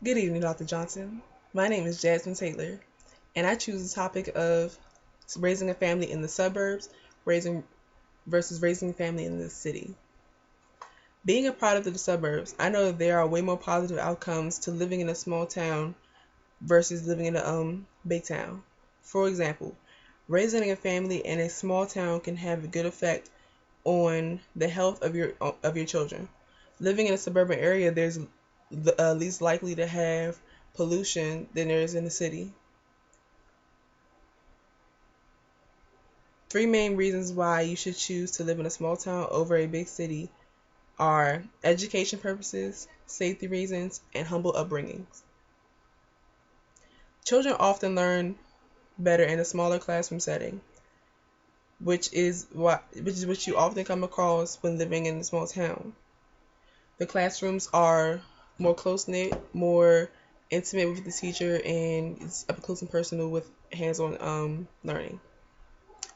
Good evening, Dr. Johnson. My name is Jasmine Taylor, and I choose the topic of raising a family in the suburbs, raising versus raising a family in the city. Being a product of the suburbs, I know that there are way more positive outcomes to living in a small town versus living in a big town. For example, raising a family in a small town can have a good effect on the health of your children. Living in a suburban area, there's least likely to have pollution than there is in the city. Three main reasons why you should choose to live in a small town over a big city are education purposes, safety reasons, and humble upbringings. Children often learn better in a smaller classroom setting, which you often come across when living in a small town. The classrooms are more close knit, more intimate with the teacher, and it's up close and personal with hands-on learning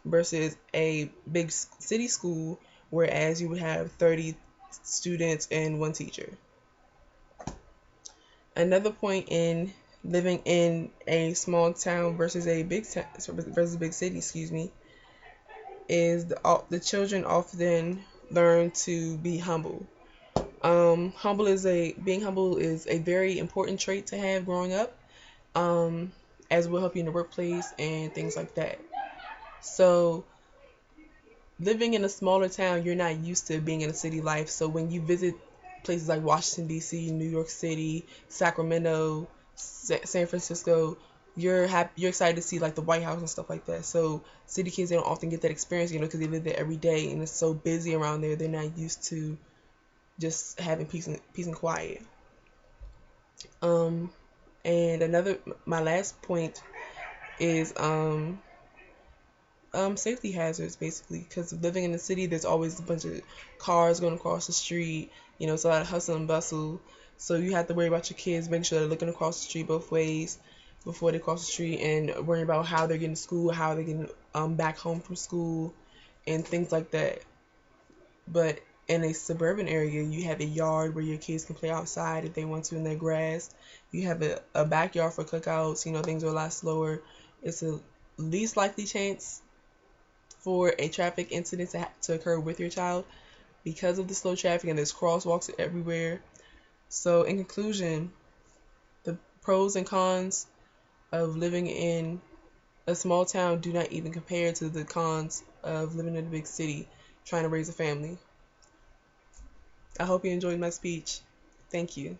versus a big city school, whereas you would have 30 students and one teacher. Another point in living in a small town versus a big city, is the children often learn to be humble. Being humble is a very important trait to have growing up, um, as will help you in the workplace and things like that. So living in a smaller town, you're not used to being in a city life. So when you visit places like Washington D.C., New York City, Sacramento, San Francisco, you're excited to see like the White House and stuff like that. So city kids, they don't often get that experience, because they live there every day and it's so busy around there. They're not used to just having peace and quiet. Um, and my last point is safety hazards basically, because living in the city, there's always a bunch of cars going across the street. It's a lot of hustle and bustle. So you have to worry about your kids, making sure they're looking across the street both ways before they cross the street, and worrying about how they're getting to school, how they're getting back home from school, and things like that. But in a suburban area, you have a yard where your kids can play outside if they want to in their grass. You have a backyard for cookouts. Things are a lot slower. It's a least likely chance for a traffic incident to occur with your child because of the slow traffic, and there's crosswalks everywhere. So, in conclusion, the pros and cons of living in a small town do not even compare to the cons of living in a big city trying to raise a family. I hope you enjoyed my speech. Thank you.